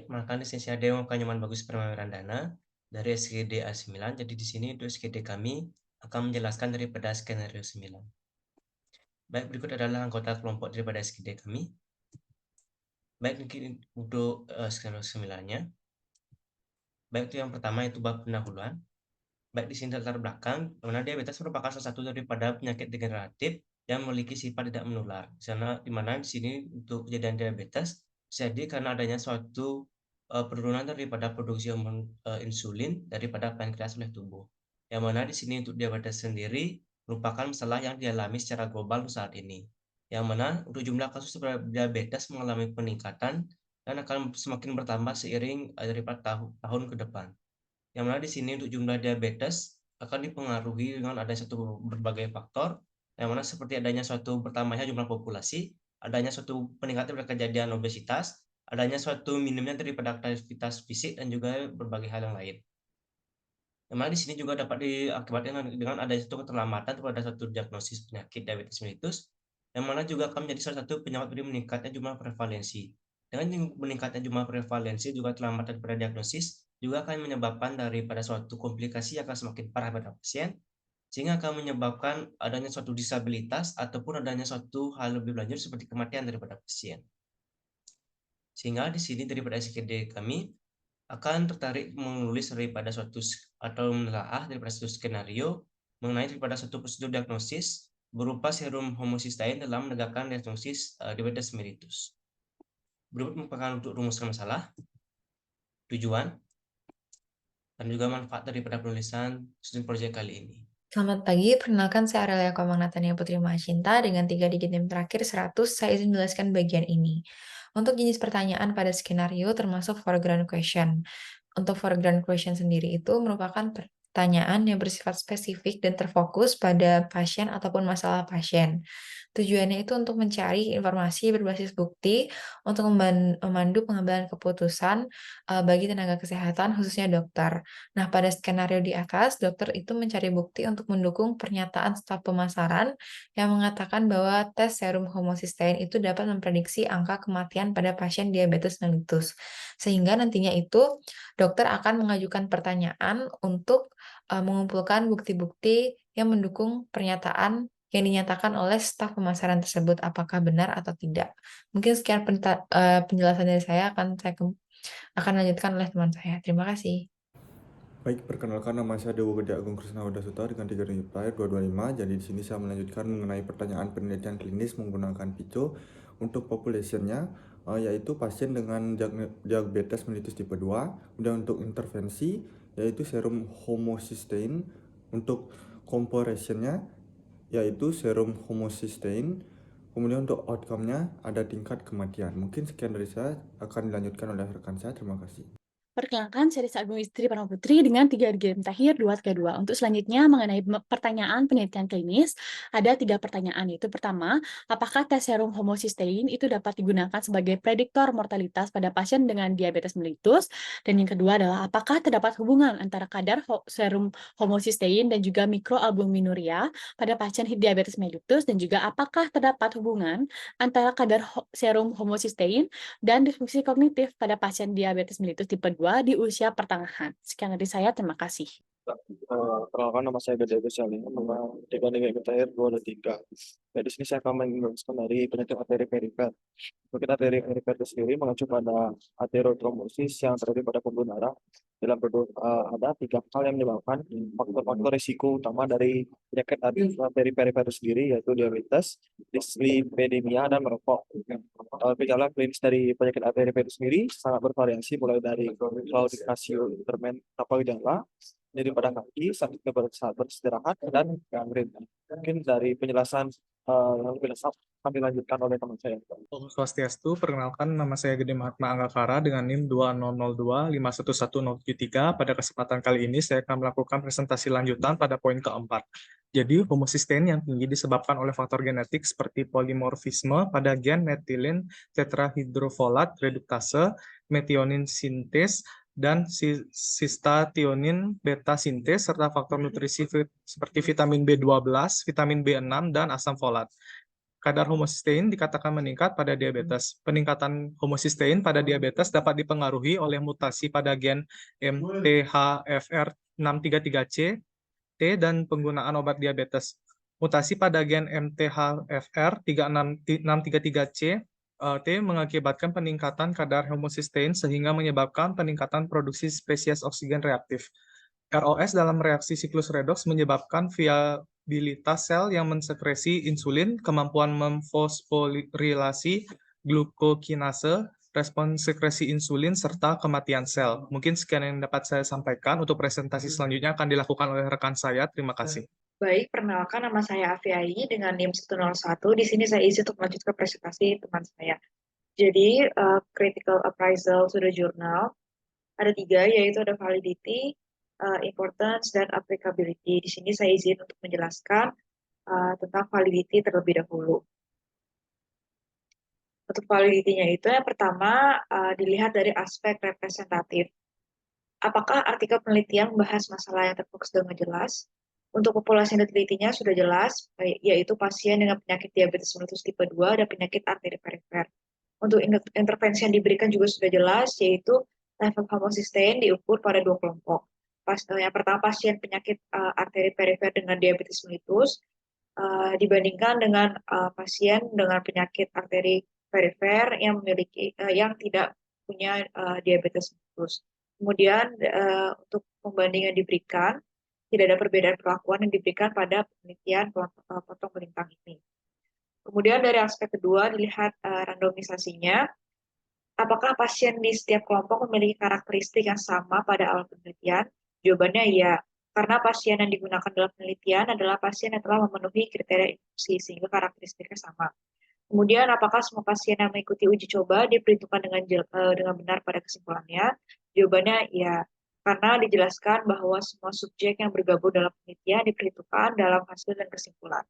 Perkenalkan, di sini saya Dewa Kanyaman Bagus Dana dari SGD A9. Jadi di sini untuk SGD kami akan menjelaskan daripada skenario 9. Baik, berikut adalah anggota kelompok daripada SGD kami. Baik, mungkin untuk skenario 9-nya. Baik, itu yang pertama itu bab pendahuluan. Baik, di sini latar belakang, mana diabetes merupakan salah satu daripada penyakit degeneratif yang memiliki sifat tidak menular. Di mana di sini untuk kejadian diabetes jadi karena adanya suatu penurunan daripada produksi hormon insulin daripada pankreas oleh tubuh. Yang mana di sini untuk diabetes sendiri merupakan masalah yang dialami secara global saat ini. Yang mana untuk jumlah kasus diabetes mengalami peningkatan dan akan semakin bertambah seiring daripada tahun ke depan. Yang mana di sini untuk jumlah diabetes akan dipengaruhi dengan ada satu berbagai faktor, yang mana seperti adanya suatu bertambahnya jumlah populasi, adanya suatu peningkatan pada kejadian obesitas, adanya suatu minimnya daripada aktivitas fisik dan juga berbagai hal yang lain. Yang mana di sini juga dapat diakibatkan dengan adanya suatu keterlambatan pada suatu diagnosis penyakit diabetes mellitus, yang mana juga akan menjadi salah satu penyebab dari meningkatnya jumlah prevalensi. Dengan meningkatnya jumlah prevalensi juga terlambat pada diagnosis juga akan menyebabkan daripada suatu komplikasi yang akan semakin parah pada pasien, sehingga akan menyebabkan adanya suatu disabilitas ataupun adanya suatu hal lebih lanjut seperti kematian daripada pasien. Sehingga di sini daripada SKD kami akan tertarik menulis daripada suatu atau menelaah daripada suatu skenario mengenai daripada suatu prosedur diagnosis berupa serum homocysteine dalam menegakkan diagnosis diabetes mellitus. Berikut merupakan untuk rumuskan masalah, tujuan, dan juga manfaat daripada penulisan studi proyek kali ini. Selamat pagi, perkenalkan saya Aurelia Komang Natania Putri Mahacinta dengan 3 digit NIM terakhir 100. Saya izin menjelaskan bagian ini. Untuk jenis pertanyaan pada skenario termasuk foreground question. Untuk foreground question sendiri itu merupakan pertanyaan yang bersifat spesifik dan terfokus pada pasien ataupun masalah pasien. Tujuannya itu untuk mencari informasi berbasis bukti untuk memandu pengambilan keputusan bagi tenaga kesehatan, khususnya dokter. Nah, pada skenario di atas, dokter itu mencari bukti untuk mendukung pernyataan staf pemasaran yang mengatakan bahwa tes serum homocysteine itu dapat memprediksi angka kematian pada pasien diabetes mellitus. Sehingga nantinya itu dokter akan mengajukan pertanyaan untuk mengumpulkan bukti-bukti yang mendukung pernyataan yang dinyatakan oleh staf pemasaran tersebut apakah benar atau tidak. Mungkin sekian penjelasan dari saya akan dilanjutkan oleh teman saya. Terima kasih. Baik, perkenalkan nama saya Dewa Gede Agung Krisna Suta dengan 3 digit terakhir 225. Jadi di sini saya melanjutkan mengenai pertanyaan penelitian klinis menggunakan PICO untuk populasinya, yaitu pasien dengan diabetes mellitus tipe 2. Kemudian untuk intervensi yaitu serum homocysteine, untuk comparisonnya yaitu serum homocysteine. Kemudian untuk outcome-nya ada tingkat kematian. Mungkin sekian dari saya, akan dilanjutkan oleh rekan saya. Terima kasih. Perkenalkan, saya Risa Agung Istri Parma Putri dengan 3 digit terakhir 232. Untuk selanjutnya mengenai pertanyaan penelitian klinis, ada 3 pertanyaan. Yaitu pertama, apakah tes serum homocysteine itu dapat digunakan sebagai prediktor mortalitas pada pasien dengan diabetes mellitus? Dan yang kedua adalah, apakah terdapat hubungan antara kadar serum homocysteine dan juga mikroalbuminuria pada pasien diabetes mellitus? Dan juga apakah terdapat hubungan antara kadar serum homocysteine dan disfungsi kognitif pada pasien diabetes mellitus tipe 2 di usia pertengahan. Sekian dari saya, terima kasih. Perkenalkan, nama saya Gede Gusyali, nama Dibanding Terakhir 223. Ya, di sini saya akan menjelaskan dari penyakit arteri perifer. Penyakit arteri perifer itu sendiri mengacu pada aterotrombosis yang terjadi pada pembuluh darah. Ada 3 hal yang menyebabkan faktor-faktor risiko utama dari penyakit arteri perifer itu sendiri, yaitu diabetes, dislipidemia, dan merokok. Gejala klinis dari penyakit arteri perifer itu sendiri sangat bervariasi, mulai dari claudication interment tanpa gejala, jadi pada kaki, sakit saat beristirahat, dan gangren. Mungkin dari penjelasan yang lebih lengkap akan dilanjutkan oleh teman saya. Om Swastiastu, perkenalkan nama saya Gede Mahatma Anggakara dengan NIM 2002 511073. Pada kesempatan kali ini saya akan melakukan presentasi lanjutan pada poin keempat. Jadi, homocysteine yang tinggi disebabkan oleh faktor genetik seperti polimorfisme pada gen metilin tetrahidrofolat reduktase, metionin sintes, dan cystathionin beta sintes, serta faktor nutrisi seperti vitamin B12, vitamin B6, dan asam folat. kadar homocysteine dikatakan meningkat pada diabetes. Peningkatan homocysteine pada diabetes dapat dipengaruhi oleh mutasi pada gen MTHFR633C, T, dan penggunaan obat diabetes. Mutasi pada gen MTHFR633C, T mengakibatkan peningkatan kadar homocysteine sehingga menyebabkan peningkatan produksi spesies oksigen reaktif. ROS dalam reaksi siklus redoks menyebabkan viabilitas sel yang mensekresi insulin, kemampuan memfosforilasi glukokinase, respon sekresi insulin, serta kematian sel. Mungkin sekian yang dapat saya sampaikan. Untuk presentasi selanjutnya akan dilakukan oleh rekan saya. Terima kasih. Baik, perkenalkan nama saya Afiai dengan NIM 101. Di sini saya isi untuk melanjutkan presentasi teman saya. Jadi, critical appraisal to the journal ada 3, yaitu ada validity, importance, dan applicability. Di sini saya izin untuk menjelaskan tentang validity terlebih dahulu. Untuk validity-nya itu yang pertama dilihat dari aspek representatif. Apakah artikel penelitian membahas masalah yang terfokus dengan jelas? Untuk populasi yang ditelitinya sudah jelas, yaitu pasien dengan penyakit diabetes mellitus tipe 2 dan penyakit arteri perifer. Untuk intervensi yang diberikan juga sudah jelas, yaitu level homocysteine diukur pada 2 kelompok. Yang pertama pasien penyakit arteri perifer dengan diabetes mellitus dibandingkan dengan pasien dengan penyakit arteri perifer yang tidak punya diabetes mellitus. Kemudian untuk pembandingan diberikan, tidak ada perbedaan perlakuan yang diberikan pada penelitian potong melintang ini. Kemudian dari aspek kedua dilihat randomisasinya. Apakah pasien di setiap kelompok memiliki karakteristik yang sama pada awal penelitian? Jawabannya iya, karena pasien yang digunakan dalam penelitian adalah pasien yang telah memenuhi kriteria inklusi, sehingga karakteristiknya sama. Kemudian, apakah semua pasien yang mengikuti uji coba diperhitungkan dengan benar pada kesimpulannya? Jawabannya iya, karena dijelaskan bahwa semua subjek yang bergabung dalam penelitian diperhitungkan dalam hasil dan kesimpulan.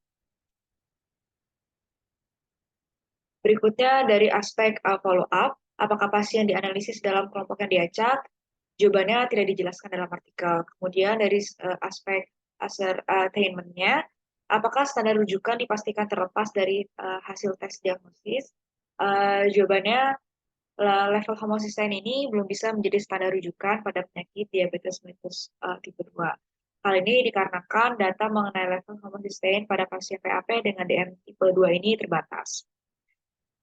Berikutnya dari aspek follow-up, apakah pasien dianalisis dalam kelompok yang diacak? Jawabannya tidak dijelaskan dalam artikel. Kemudian dari aspek attainment-nya, apakah standar rujukan dipastikan terlepas dari hasil tes diagnosis? Jawabannya, level homocysteine ini belum bisa menjadi standar rujukan pada penyakit diabetes mellitus tipe 2. Hal ini dikarenakan data mengenai level homocysteine pada pasien PAP dengan DM tipe 2 ini terbatas.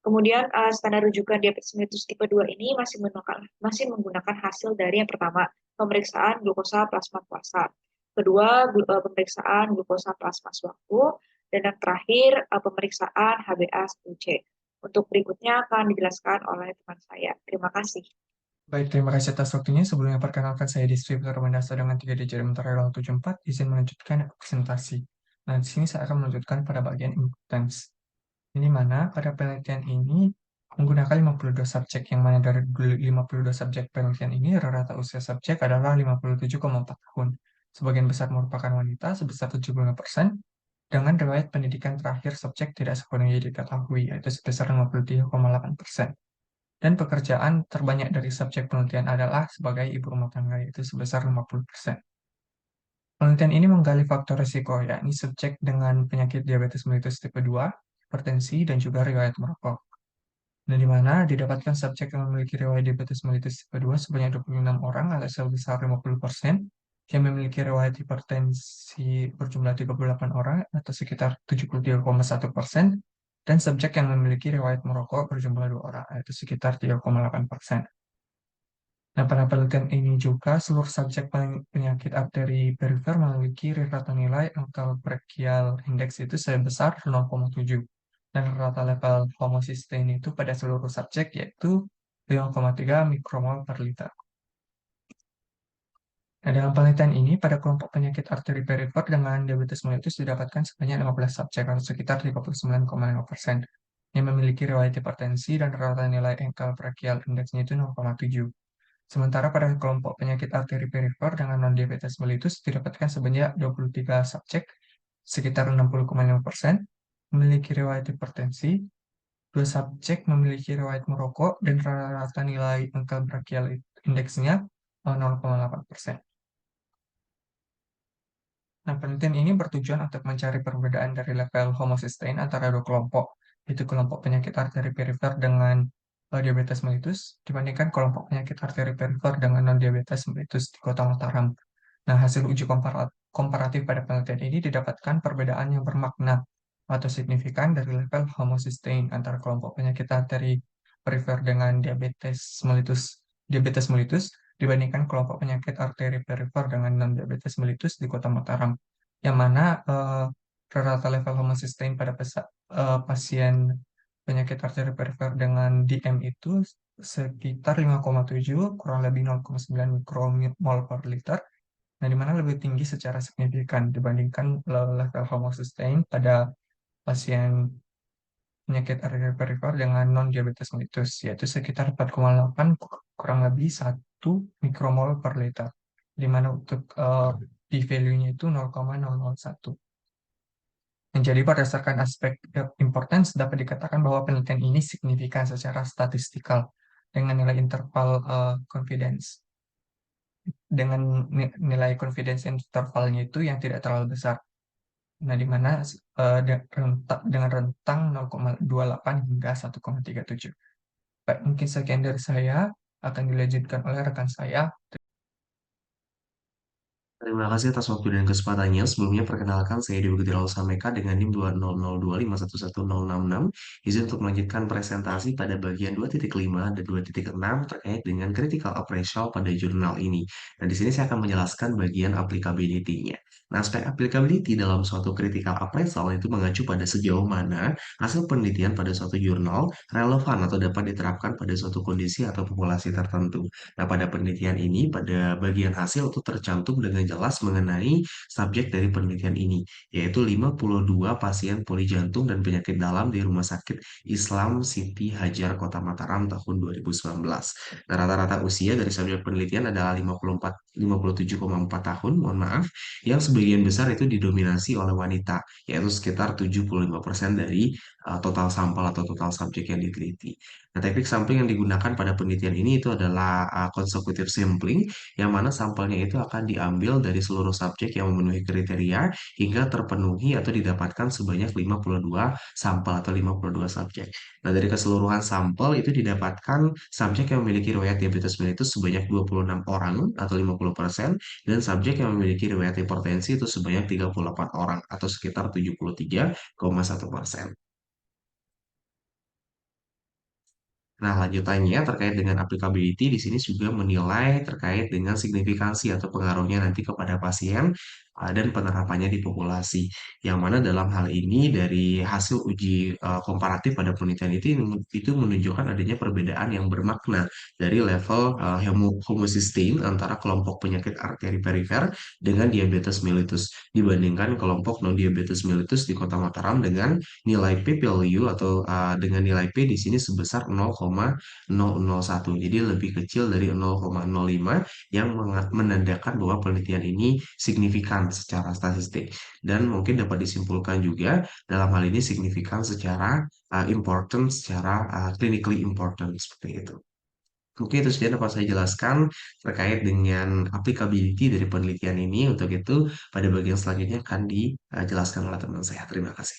Kemudian standar rujukan diabetes mellitus tipe 2 ini masih menggunakan hasil dari yang pertama, pemeriksaan glukosa plasma puasa. Kedua, pemeriksaan glukosa plasma sewaktu. Dan yang terakhir, pemeriksaan HbA1c. Untuk berikutnya akan dijelaskan oleh teman saya. Terima kasih. Baik, terima kasih atas waktunya. Sebelumnya perkenalkan saya distributor Mendasar dengan 3 digit Mentara 74, izin melanjutkan presentasi. Nah, di sini saya akan melanjutkan pada bagian importance. Ini mana pada penelitian ini menggunakan 52 subjek, yang mana dari 52 subjek penelitian ini rata-rata usia subjek adalah 57,4 tahun. Sebagian besar merupakan wanita sebesar 75%, dengan riwayat pendidikan terakhir subjek tidak sepenuhnya diketahui, yaitu sebesar 53,8%. Dan pekerjaan terbanyak dari subjek penelitian adalah sebagai ibu rumah tangga, yaitu sebesar 50%. Penelitian ini menggali faktor risiko, yakni subjek dengan penyakit diabetes mellitus tipe 2, hipertensi, dan juga riwayat merokok. Nah, di mana didapatkan subjek yang memiliki riwayat diabetes mellitus tipe 2 sebanyak 26 orang atau sebesar 50%, yang memiliki riwayat hipertensi berjumlah 38 orang atau sekitar 73,1%, dan subjek yang memiliki riwayat merokok berjumlah 2 orang atau sekitar 3,8%. Nah, pada penelitian ini juga seluruh subjek penyakit arteri perifer memiliki rata nilai angka brachial index itu sebesar 0,7. Dan rata level homocysteine itu pada seluruh subjek yaitu 5,3 mikromol per liter. Nah, dalam penelitian ini pada kelompok penyakit arteri perifer dengan diabetes mellitus didapatkan sebanyak 15 subjek atau sekitar 39,5% yang memiliki riwayat hipertensi dan rata nilai angka brachial index-nya itu 0,7. Sementara pada kelompok penyakit arteri perifer dengan non-diabetes mellitus didapatkan sebanyak 23 subjek, sekitar 60,5%, memiliki riwayat hipertensi, 2 subjek memiliki riwayat merokok, dan rata nilai angka brachial index-nya 0,8%. Nah, penelitian ini bertujuan untuk mencari perbedaan dari level homocysteine antara dua kelompok, yaitu kelompok penyakit arteri perifer dengan diabetes mellitus dibandingkan kelompok penyakit arteri perifer dengan non-diabetes mellitus di Kota Mataram. Nah, hasil uji komparatif pada penelitian ini didapatkan perbedaan yang bermakna atau signifikan dari level homocysteine antara kelompok penyakit arteri perifer dengan diabetes mellitus dibandingkan kelompok penyakit arteri perifer dengan non-diabetes mellitus di Kota Mataram, yang mana rata level homocysteine pada pasien penyakit arteri perifer dengan DM itu sekitar 5,7 kurang lebih 0,9 mikromol per liter. Nah, di mana lebih tinggi secara signifikan dibandingkan level homocysteine pada pasien penyakit arteri perifer dengan non-diabetes mellitus, yaitu sekitar 4,8 kurang lebih 1 mikromol per liter, di mana untuk p-value-nya itu 0,001. Jadi berdasarkan aspek importance dapat dikatakan bahwa penelitian ini signifikan secara statistikal dengan nilai interval confidence. Dengan nilai confidence intervalnya itu yang tidak terlalu besar. Nah, di mana dengan rentang 0,28 hingga 1,37. Baik, mungkin sekian dari saya, akan dilanjutkan oleh rekan saya. Terima kasih atas waktu dan kesempatannya. Sebelumnya perkenalkan saya Dewi Getiral Sameka dengan NIM 20025111066. Izin untuk melanjutkan presentasi pada bagian 2.5 dan 2.6 terkait dengan critical appraisal pada jurnal ini. Dan di sini saya akan menjelaskan bagian applicability-nya. Nah, aspek applicability dalam suatu critical appraisal itu mengacu pada sejauh mana hasil penelitian pada suatu jurnal relevan atau dapat diterapkan pada suatu kondisi atau populasi tertentu. Nah, pada penelitian ini, pada bagian hasil itu tercantum dengan jelas mengenai subjek dari penelitian ini, yaitu 52 pasien poli jantung dan penyakit dalam di Rumah Sakit Islam Siti Hajar Kota Mataram tahun 2019. Nah, rata-rata usia dari subjek penelitian adalah 57,4 tahun, mohon maaf, yang sebagian besar itu didominasi oleh wanita, yaitu sekitar 75% dari total sampel atau total subjek yang diteliti. Nah, teknik sampling yang digunakan pada penelitian ini itu adalah consecutive sampling, yang mana sampelnya itu akan diambil dari seluruh subjek yang memenuhi kriteria hingga terpenuhi atau didapatkan sebanyak 52 sampel atau 52 subjek. Nah, dari keseluruhan sampel itu didapatkan subjek yang memiliki riwayat diabetes mellitus sebanyak 26 orang atau 50%, dan subjek yang memiliki riwayat hipertensi itu sebanyak 38 orang atau sekitar 73,1%. Nah, lanjutannya terkait dengan applicability di sini juga menilai terkait dengan signifikansi atau pengaruhnya nanti kepada pasien dan penerapannya di populasi. Yang mana dalam hal ini dari hasil uji komparatif pada penelitian itu menunjukkan adanya perbedaan yang bermakna dari level homocysteine antara kelompok penyakit arteri perifer dengan diabetes mellitus dibandingkan kelompok non-diabetes mellitus di Kota Mataram dengan nilai p-value atau dengan nilai p di sini sebesar 0,001. Jadi lebih kecil dari 0,05 yang menandakan bahwa penelitian ini signifikan secara statistik. Dan mungkin dapat disimpulkan juga dalam hal ini signifikan secara important, secara clinically important seperti itu. Oke, itu saja dapat saya jelaskan terkait dengan applicability dari penelitian ini. Untuk itu, pada bagian selanjutnya akan dijelaskan oleh teman saya. Terima kasih.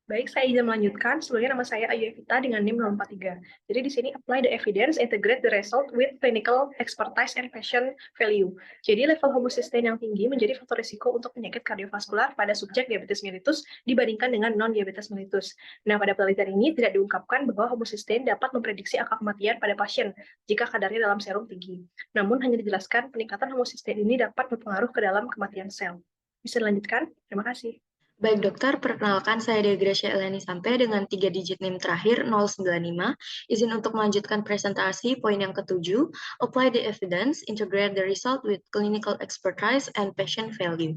Baik, saya izin melanjutkan. Sebelumnya nama saya Ayu Evita dengan NIM 043. Jadi di sini apply the evidence, integrate the result with clinical expertise and patient value. Jadi level homocysteine yang tinggi menjadi faktor risiko untuk penyakit kardiovaskular pada subjek diabetes mellitus dibandingkan dengan non-diabetes mellitus. Nah, pada penelitian ini tidak diungkapkan bahwa homocysteine dapat memprediksi angka kematian pada pasien jika kadarnya dalam serum tinggi. Namun hanya dijelaskan peningkatan homocysteine ini dapat berpengaruh ke dalam kematian sel. Bisa dilanjutkan? Terima kasih. Baik dokter, perkenalkan saya Degracia Eleni Sampai dengan 3 digit NIM terakhir 095. Izin untuk melanjutkan presentasi poin yang ke-7, apply the evidence, integrate the result with clinical expertise and patient value.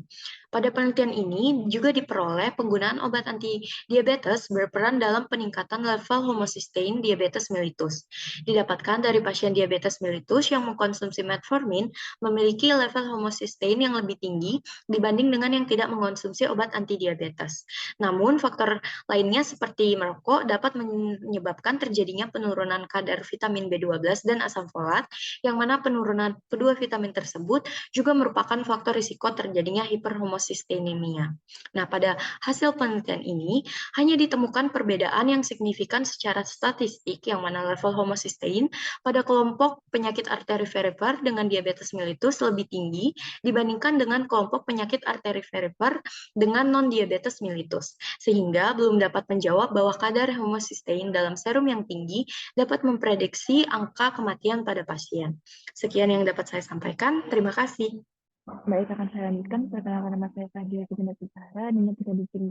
Pada penelitian ini juga diperoleh penggunaan obat anti-diabetes berperan dalam peningkatan level homocysteine diabetes mellitus. Didapatkan dari pasien diabetes mellitus yang mengkonsumsi metformin memiliki level homocysteine yang lebih tinggi dibanding dengan yang tidak mengkonsumsi obat anti-diabetes. diabetes. Namun, faktor lainnya seperti merokok dapat menyebabkan terjadinya penurunan kadar vitamin B12 dan asam folat, yang mana penurunan kedua vitamin tersebut juga merupakan faktor risiko terjadinya hiperhomosisteinemia. Nah, pada hasil penelitian ini hanya ditemukan perbedaan yang signifikan secara statistik, yang mana level homocysteine pada kelompok penyakit arteri perifer dengan diabetes mellitus lebih tinggi dibandingkan dengan kelompok penyakit arteri perifer dengan non-diabetes mellitus, sehingga belum dapat menjawab bahwa kadar homocysteine dalam serum yang tinggi dapat memprediksi angka kematian pada pasien. Sekian yang dapat saya sampaikan. Terima kasih. Baik, akan saya lanjutkan. Perkenalkan, nama saya Fahdia Kuzinat Utara dengan 3 digit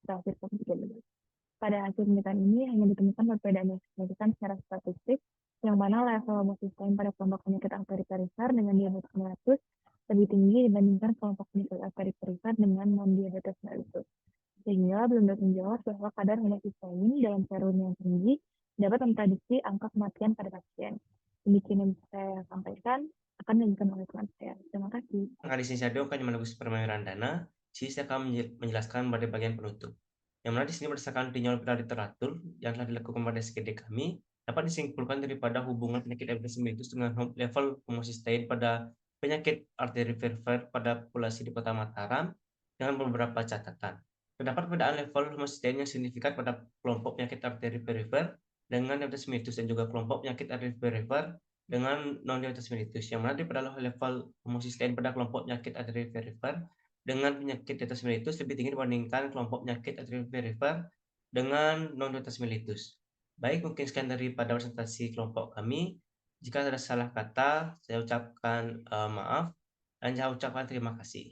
terakhir COVID-19. Pada hasil penelitian ini hanya ditemukan perbedaan yang signifikan secara statistik, yang mana level homocysteine pada kelompok penyakit arteri perifer dengan diabetes mellitus lebih tinggi dibandingkan kelompok penyakit arteri perifer dengan non-diabetes mellitus. Sehingga belum dapat menjawab bahwa kadar homocysteine dalam serum yang tinggi dapat memprediksi angka kematian pada pasien. Demikian yang saya sampaikan, akan dilanjutkan oleh teman saya. Terima kasih. Di sini saya akan menebus permainan dana. Sini saya akan menjelaskan pada bagian penutup. Yang mana di sini berdasarkan tinjauan pada literatur yang telah dilakukan pada SGD kami, dapat disimpulkan daripada hubungan penyakit diabetes mellitus dengan level homocysteine pada penyakit arteri perifer pada populasi di Kota Mataram dengan beberapa catatan. Terdapat perbedaan level homocysteine yang signifikan pada kelompok penyakit arteri perifer dengan diabetes mellitus dan juga kelompok penyakit arteri perifer dengan non-diabetes mellitus, yang mana daripada level homocysteine pada kelompok penyakit arteri perifer dengan penyakit diabetes mellitus lebih tinggi dibandingkan kelompok penyakit arteri perifer dengan non-diabetes mellitus. Baik, mungkin sekian daripada presentasi kelompok kami. Jika ada salah kata, saya ucapkan maaf dan saya ucapkan terima kasih.